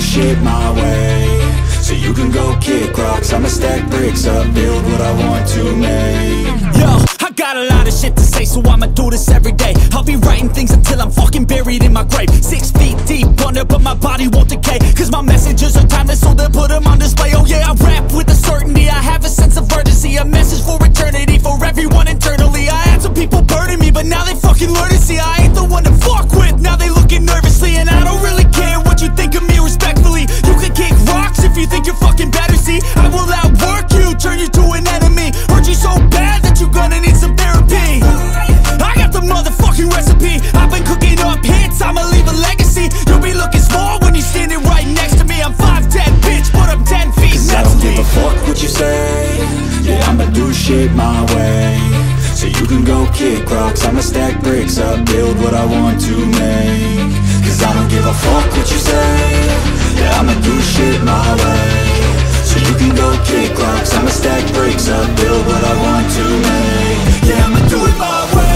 shit my way, so you can go kick rocks. I'ma stack bricks up, build what I want to make. Yo, I got a lot of shit to say, so I'ma do this every day. I'll be writing things until I'm fucking buried in my grave. 6 feet deep under, but my body won't decay, cause my messages are timeless, so they'll put them on display. Oh yeah, I rap with a certainty, I have a sense of urgency, a message for eternity, for everyone internally. I had some people burning me, but now they fucking learn to see I ain't the one to fuck with, now they looking nervously. And I don't really care what you think of me, respectfully. You can kick rocks if you think you're fucking better, see I will outwork you, turn you to an enemy. Hurt you so bad that you're gonna need some therapy. I got the motherfucking recipe, I've been cooking up hits, I'ma leave a legacy. You'll be looking small when you're standing right next to me. I'm 5'10", bitch, but I'm 10 feet next to me. I don't give a fuck what you say, yeah, I'ma do shit my way, so you can go kick rocks. I'ma stack bricks up, build what I want to make. Cause I don't give a fuck what you say, yeah, I'ma do shit my way, so you can go kick rocks. I'ma stack bricks up, build what I want to make. Yeah, I'ma do it my way.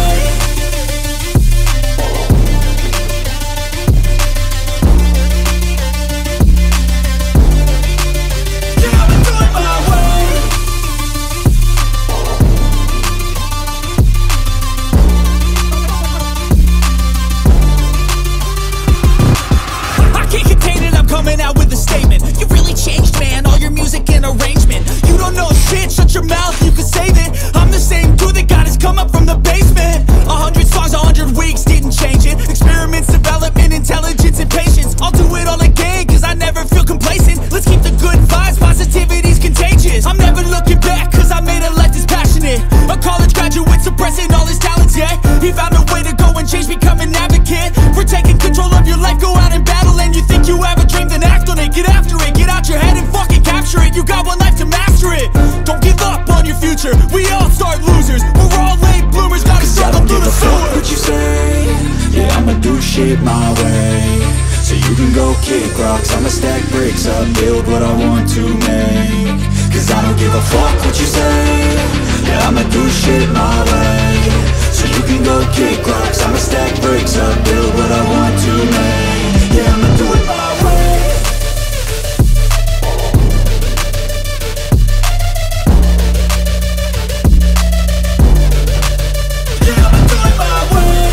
Coming out with a statement. You really changed, man, all your music and arrangement. You don't know shit, shut your mouth, you can save it. I'm the same dude that got his come up from the basement. 100 songs, 100 weeks, didn't change it. Experiments, development, intelligence, and patience. I'll do it all again, cause I never feel complacent. Let's keep the good vibes, positivity's contagious. I'm never looking back, cause I made a life that's passionate. A college graduate suppressing all his talents, yeah. He found a way to go and change, become an advocate. For taking control of your life, go out and battle. And you think you have a dream, then act on it, get after it, get out your head and fucking capture it. You got one life to master it. Don't give up on your future. We all start losers. We're all late bloomers, gotta struggle through the sewer. What you say? Yeah, I'ma do shit my way, so you can go kick rocks. I'ma stack bricks up, build what I want to make. Cause I don't give a fuck what you say. Yeah, I'ma do shit my way, so you can go kick rocks. I'ma stack bricks up, build what I want to make. Yeah, I'ma do it my way. Yeah, I'ma do it my way.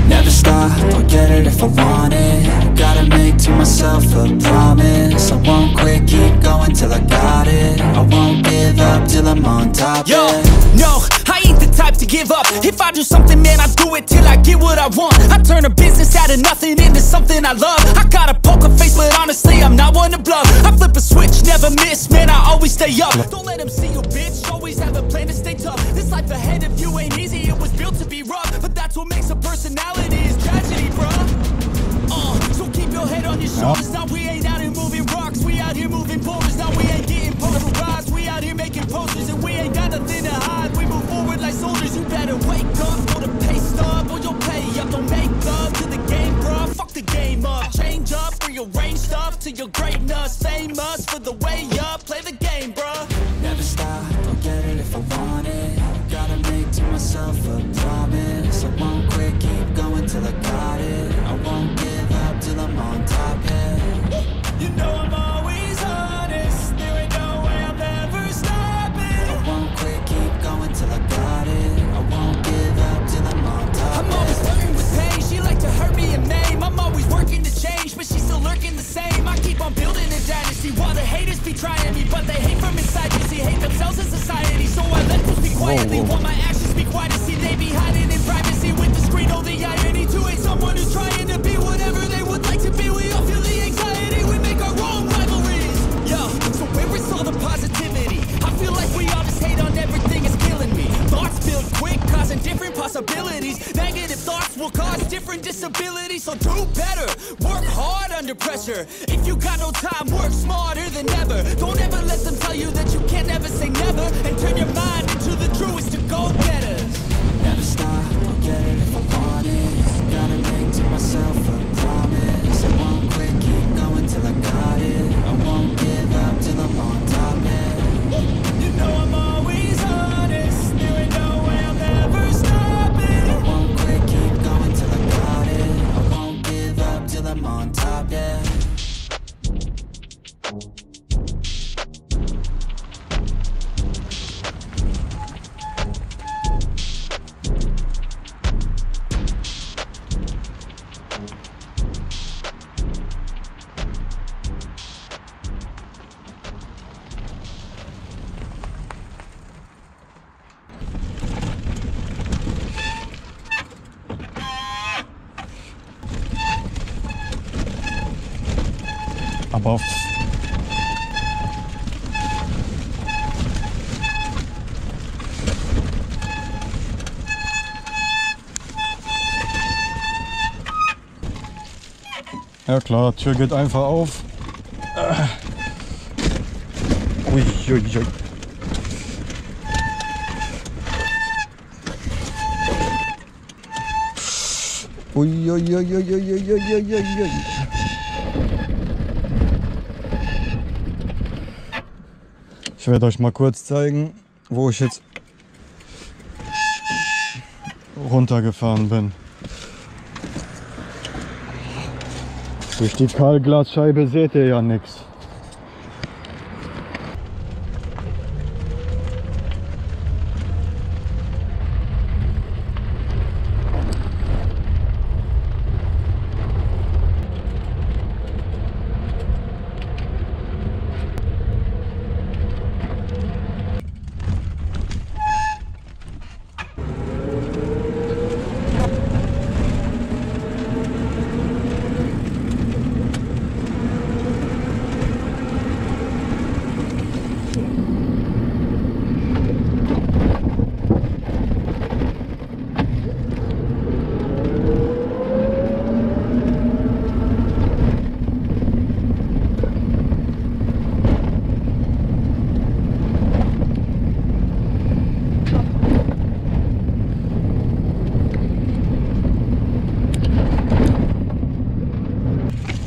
Never stop, I'll get it if I want it. Gotta make to myself a promise. I won't quit, keep going till I got it. I won't give up till I'm on top. Yo, no, I ain't the type to give up. If I do something, man, I do it till I get what I want. I turn a business out of nothing into something I love. I got a poker face, but honestly, I'm not one to bluff. I flip a switch, never miss, man, I always stay up. Don't let them see you, bitch, always have a plan to stay tough. This life ahead of you ain't easy, it was built to be rough. But that's what makes a personality, is tragedy, bruh. So keep your head on your shoulders. Now we ain't out here moving rocks, we out here moving boulders. Now we ain't getting polarized, we out here making posters. And we ain't got nothing to hide, we move forward like soldiers. You better wake up, go to pay stub, or you'll pay up. Don't make love to the game, bruh, fuck the game up. Change up, rearrange stuff to your greatness. Famous for the way up, play the game, bruh. Never stop, I'll get it if I want it. Gotta make to myself a promise. I won't quit, keep going till I got it. I won't give up till I'm on top, yeah. You know I'm always honest, there ain't no way I'm ever stopping. I won't quit, keep going till I got it. I won't give up till I'm on top. I'm always flirting with pain, she like to hurt me and maim. I'm always working to change, but she's still lurking the same. I keep on building a dynasty while the haters be trying me, but they hate from inside. You see, hate themselves in society, so I let them speak quietly while my actions speak quiet. See, they be hiding in privacy with the screen. Oh, the irony to hate someone who's trying to be whatever they would like to be. We all feel the anxiety, we make our own rivalries. Yo, so where is all the positivity? possibilities. Negative thoughts will cause different disabilities. So do better, work hard under pressure. If you got no time, work smarter than ever. Don't ever let them tell you that you can't ever say never. And turn your mind into the truest to go-getters. Never stop, I'll get it if I want it. Gotta make to myself a promise. I won't quit, keep going till I got it. I won't give up till I'm on top, man. You know I'm always honest. There ain't no way I'll never stop it. I won't quit, keep going till I got it. I won't give up till I'm on top, yeah. Aber auf ja klar, Tür geht einfach auf. Ui, ui, ui. Ui, ui, ui, ui, ui, ui, ui, ui, ui. Ich werde euch mal kurz zeigen, wo ich jetzt runtergefahren bin. Durch die Kahlglasscheibe seht ihr ja nichts.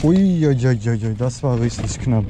Uiuiuiui, das war richtig knapp.